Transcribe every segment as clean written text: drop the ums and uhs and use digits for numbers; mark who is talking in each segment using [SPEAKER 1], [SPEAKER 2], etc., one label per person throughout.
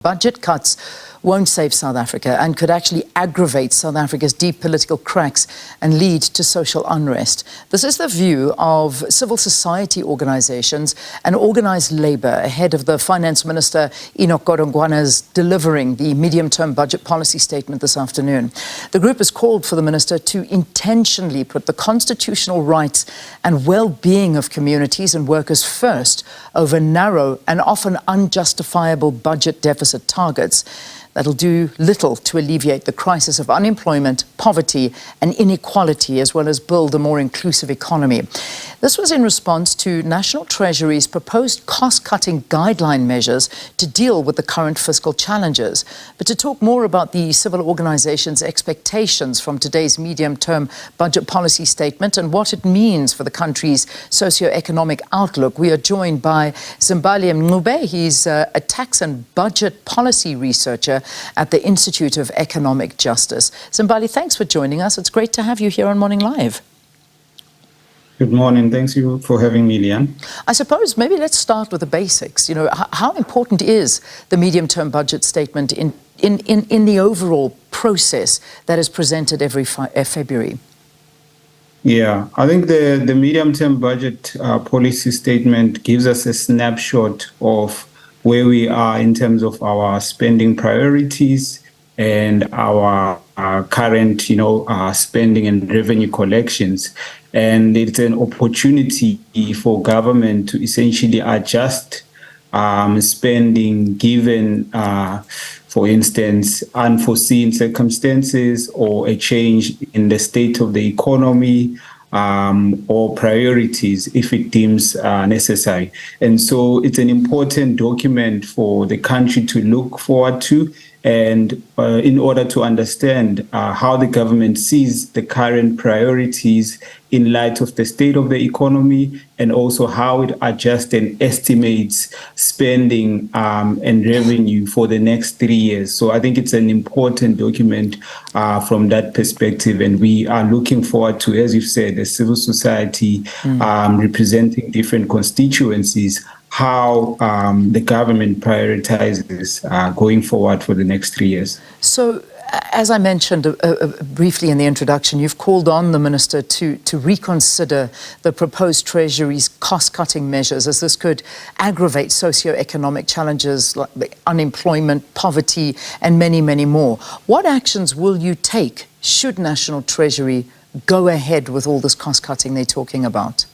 [SPEAKER 1] Budget cuts won't save South Africa and could actually aggravate South Africa's deep political cracks and lead to social unrest. This is the view of civil society organizations and organised labour ahead of the Finance Minister Enoch Godongwana's delivering the medium-term budget policy statement this afternoon. The group has called for the minister to intentionally put the constitutional rights and well-being of communities and workers first over narrow and often unjustifiable budget deficit targets that'll do little to alleviate the crisis of unemployment, poverty and inequality, as well as build a more inclusive economy. This was in response to National Treasury's proposed cost-cutting guideline measures to deal with the current fiscal challenges. But to talk more about the civil organizations' expectations from today's medium-term budget policy statement and what it means for the country's socio-economic outlook, we are joined by Zimbali Mncube. He's a tax and budget policy researcher at the Institute of Economic Justice. Zimbali, thanks for joining us. It's great to have you here on Morning Live.
[SPEAKER 2] Good morning. Thanks you for having me, Leanne.
[SPEAKER 1] I suppose maybe let's start with the basics. You know, how important is the medium-term budget statement in the overall process that is presented every February?
[SPEAKER 2] Yeah, I think the medium-term budget policy statement gives us a snapshot of where we are in terms of our spending priorities and our current, spending and revenue collections. And it's an opportunity for government to essentially adjust spending given, for instance, unforeseen circumstances or a change in the state of the economy, or priorities if it deems necessary. And so it's an important document for the country to look forward to, and in order to understand how the government sees the current priorities in light of the state of the economy, and also how it adjusts and estimates spending and revenue for the next 3 years. So I think it's an important document from that perspective, and we are looking forward to, as you've said, the civil society representing different constituencies, how the government prioritizes going forward for the next 3 years.
[SPEAKER 1] So, as I mentioned briefly in the introduction, you've called on the minister to reconsider the proposed Treasury's cost-cutting measures, as this could aggravate socio-economic challenges like unemployment, poverty, and many, many more. What actions will you take should National Treasury go ahead with all this cost-cutting they're talking about?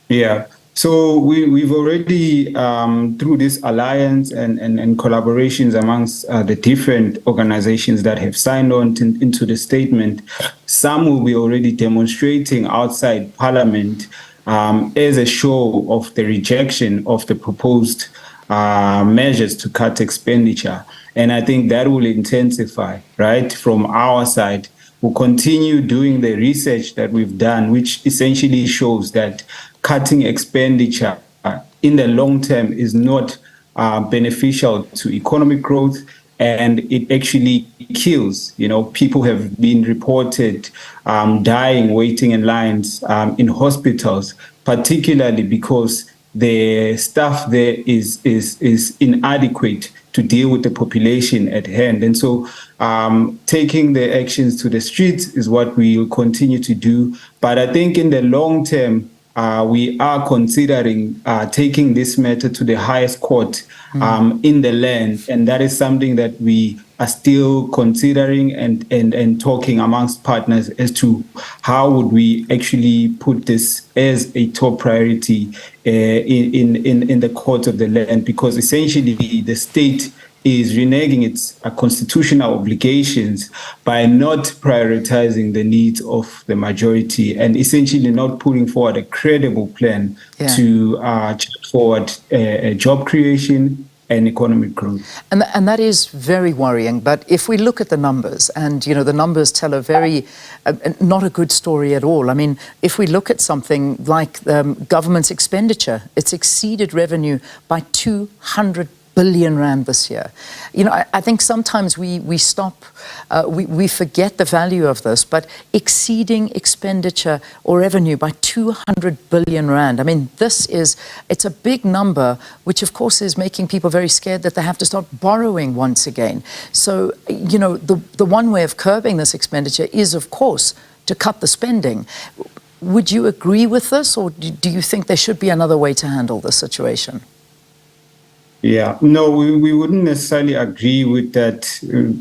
[SPEAKER 1] Yeah.
[SPEAKER 2] So we've already, through this alliance and collaborations amongst the different organizations that have signed on into the statement, some will be already demonstrating outside Parliament as a show of the rejection of the proposed measures to cut expenditure. And I think that will intensify, right, from our side. We'll continue doing the research that we've done, which essentially shows that cutting expenditure in the long term is not beneficial to economic growth, and it actually kills. People have been reported dying, waiting in lines in hospitals, particularly because the staff there is inadequate to deal with the population at hand. And so taking the actions to the streets is what we will continue to do. But I think in the long term, we are considering taking this matter to the highest court in the land. And that is something that we are still considering and talking amongst partners as to how would we actually put this as a top priority in the court of the land, because essentially the state is reneging its constitutional obligations by not prioritizing the needs of the majority and essentially not putting forward a credible plan to forward job creation and economic growth.
[SPEAKER 1] And that is very worrying. But if we look at the numbers, and the numbers tell a very not a good story at all. I mean, if we look at something like government's expenditure, it's exceeded revenue by 200 billion rand this year. I think sometimes we stop, we forget the value of this, but exceeding expenditure or revenue by 200 billion rand. I mean, it's a big number, which of course is making people very scared that they have to start borrowing once again. So, the one way of curbing this expenditure is, of course, to cut the spending. Would you agree with this, or do you think there should be another way to handle this situation?
[SPEAKER 2] Yeah, no, we wouldn't necessarily agree with that.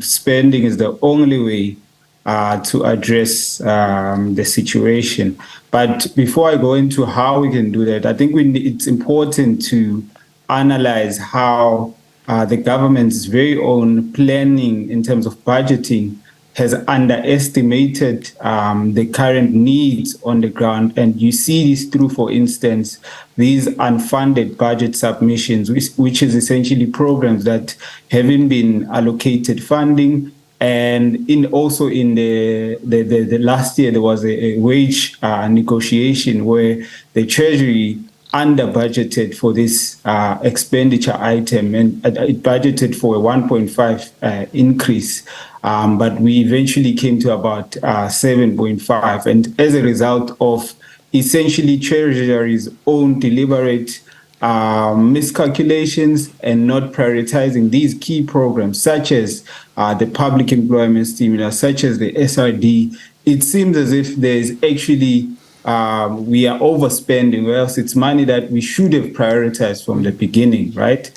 [SPEAKER 2] Spending is the only way to address the situation. But before I go into how we can do that, I think it's important to analyze how the government's very own planning in terms of budgeting has underestimated the current needs on the ground. And you see this through, for instance, these unfunded budget submissions, which is essentially programs that haven't been allocated funding. And also in the last year, there was a wage negotiation where the Treasury under budgeted for this expenditure item, and it budgeted for a 1.5 increase. But we eventually came to about 7.5. And as a result of essentially Treasury's own deliberate miscalculations and not prioritizing these key programs, such as the public employment stimulus, such as the SRD, it seems as if there's actually we are overspending, or else it's money that we should have prioritized from the beginning, right?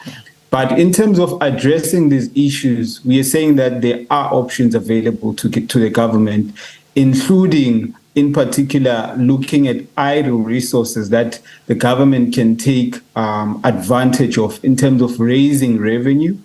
[SPEAKER 2] But in terms of addressing these issues, we are saying that there are options available to the government, including, in particular, looking at idle resources that the government can take advantage of in terms of raising revenue.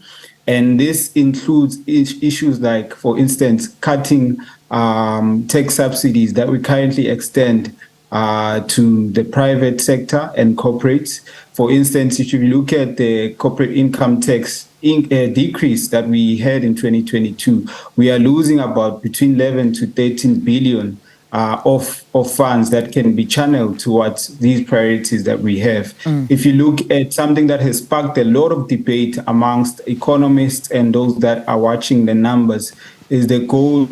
[SPEAKER 2] And this includes issues like, for instance, cutting tax subsidies that we currently extend to the private sector and corporates. For instance, if you look at the corporate income tax decrease that we had in 2022, we are losing about between 11 to 13 billion of funds that can be channeled towards these priorities that we have. If you look at something that has sparked a lot of debate amongst economists and those that are watching the numbers, is the gold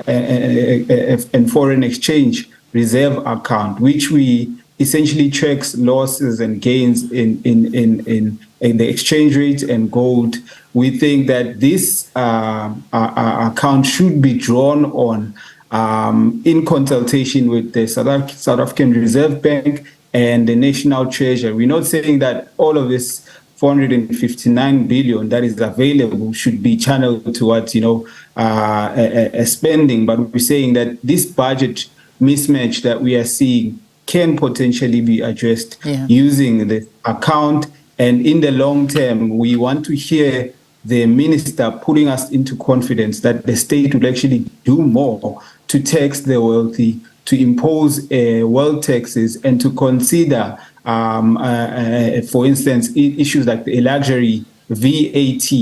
[SPEAKER 2] and foreign exchange reserve account, which we essentially tracks losses and gains in the exchange rate and gold. We think that this account should be drawn on in consultation with the South African Reserve Bank and the National Treasury. We're not saying that all of this 459 billion that is available should be channeled towards, spending, but we're saying that this budget mismatch that we are seeing can potentially be addressed using the account. And in the long term, we want to hear the minister putting us into confidence that the state would actually do more to tax the wealthy, to impose wealth taxes, and to consider, for instance, issues like the luxury VAT.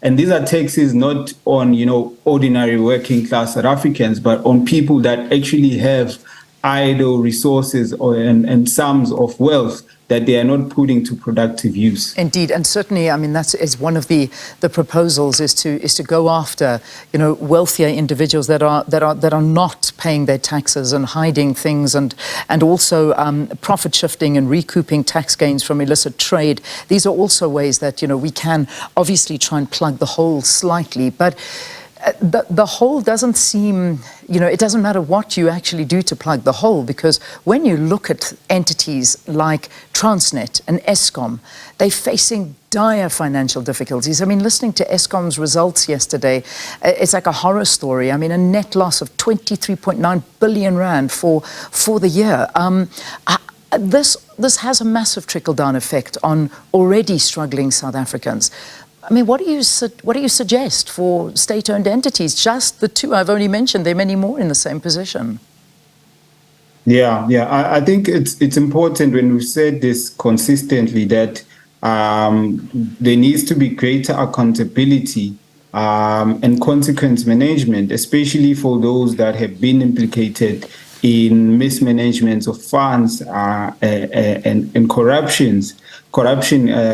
[SPEAKER 2] And these are taxes not on, ordinary working class South Africans, but on people that actually have idle resources and sums of wealth that they are not putting to productive use.
[SPEAKER 1] Indeed, and certainly, I mean, that is one of the proposals is to go after, wealthier individuals that are not paying their taxes and hiding things, and also profit shifting and recouping tax gains from illicit trade. These are also ways that we can obviously try and plug the hole slightly, but the hole doesn't seem, it doesn't matter what you actually do to plug the hole, because when you look at entities like Transnet and Eskom, they're facing dire financial difficulties. I mean, listening to Eskom's results yesterday, it's like a horror story. I mean, a net loss of 23.9 billion rand for the year. This has a massive trickle-down effect on already struggling South Africans. I mean, what do you suggest for state-owned entities? Just the two I've only mentioned. There are many more in the same position.
[SPEAKER 2] Yeah. I think it's important, when we've said this consistently, that there needs to be greater accountability and consequence management, especially for those that have been implicated in mismanagement of funds and corruption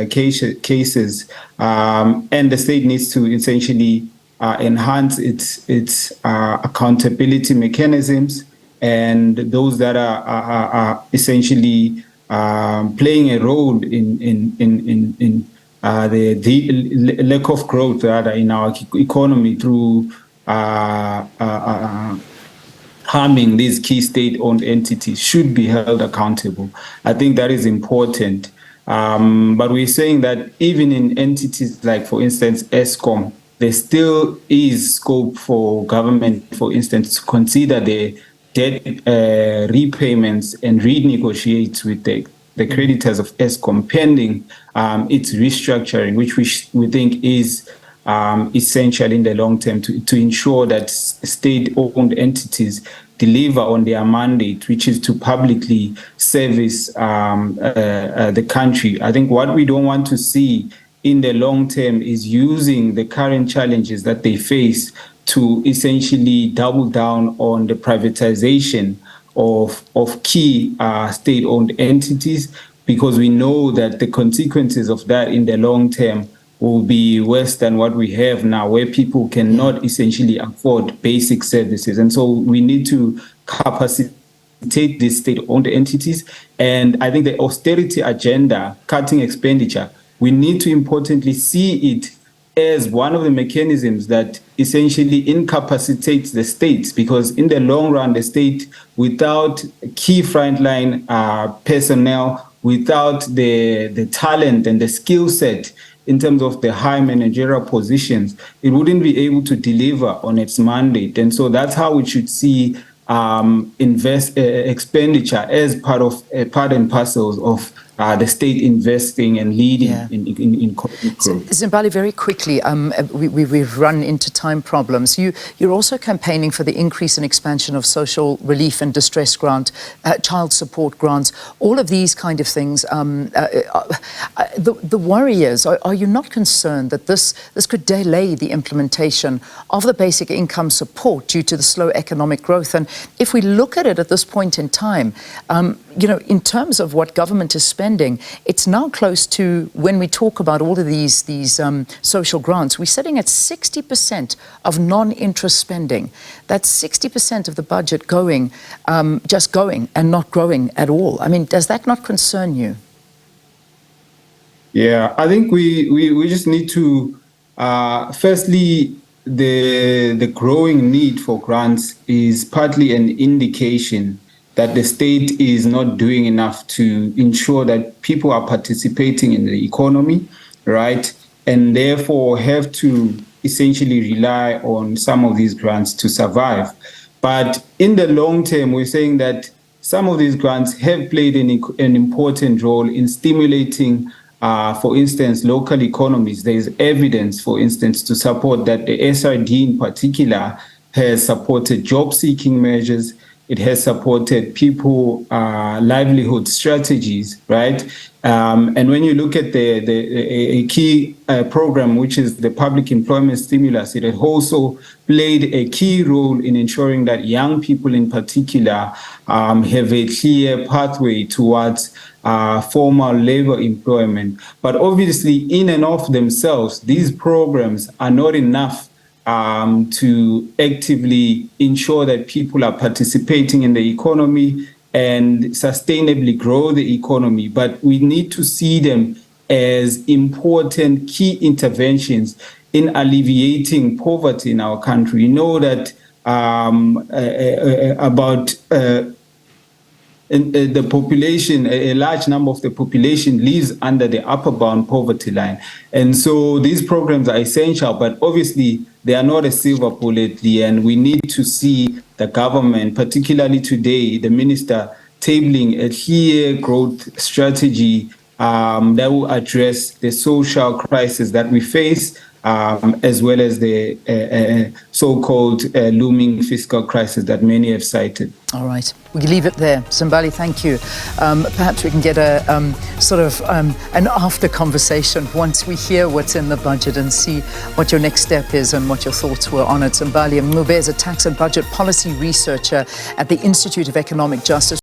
[SPEAKER 2] cases, and the state needs to essentially enhance its accountability mechanisms, and those that are essentially playing a role in the lack of growth rather in our economy through harming these key state-owned entities should be held accountable. I think that is important. But we're saying that even in entities like, for instance, ESCOM, there still is scope for government, for instance, to consider the debt repayments and renegotiate with the creditors of ESCOM pending its restructuring, which we think is essential in the long term to ensure that state-owned entities deliver on their mandate, which is to publicly service the country. I think what we don't want to see in the long term is using the current challenges that they face to essentially double down on the privatization of key state-owned entities, because we know that the consequences of that in the long term will be worse than what we have now, where people cannot essentially afford basic services. And so we need to capacitate these state-owned entities. And I think the austerity agenda, cutting expenditure, we need to importantly see it as one of the mechanisms that essentially incapacitates the states, because in the long run, the state, without key frontline personnel, without the talent and the skill set in terms of the high managerial positions, it wouldn't be able to deliver on its mandate. And so that's how we should see expenditure as part and parcels of the state investing and leading in growth.
[SPEAKER 1] So, Zimbali, very quickly, we've run into time problems. You're also campaigning for the increase and expansion of social relief and distress grant, child support grants, all of these kind of things. The worry is, are you not concerned that this could delay the implementation of the basic income support due to the slow economic growth? And if we look at it at this point in time, in terms of what government is spending, it's now close to, when we talk about all of these social grants, we're sitting at 60% of non-interest spending. That's 60% of the budget just going and not growing at all. I mean, does that not concern you?
[SPEAKER 2] Yeah, I think we just need to, firstly, the growing need for grants is partly an indication that the state is not doing enough to ensure that people are participating in the economy, right? And therefore have to essentially rely on some of these grants to survive. But in the long term, we're saying that some of these grants have played an important role in stimulating, for instance, local economies. There is evidence, for instance, to support that the SRD in particular has supported job-seeking measures. It has supported people livelihood strategies, right? And when you look at a key program, which is the public employment stimulus, it has also played a key role in ensuring that young people in particular have a clear pathway towards formal labor employment. But obviously, in and of themselves, these programs are not enough to actively ensure that people are participating in the economy and sustainably grow the economy. But we need to see them as important key interventions in alleviating poverty in our country. You know that the population, a large number of the population lives under the upper bound poverty line. And so these programs are essential, but obviously they are not a silver bullet, and we need to see the government, particularly today, the minister, tabling a clear growth strategy that will address the social crisis that we face, as well as the so-called looming fiscal crisis that many have cited.
[SPEAKER 1] All right, we leave it there. Zimbali, thank you. Perhaps we can get a an after conversation once we hear what's in the budget and see what your next step is and what your thoughts were on it. Zimbali Mncube is a tax and budget policy researcher at the Institute of Economic Justice.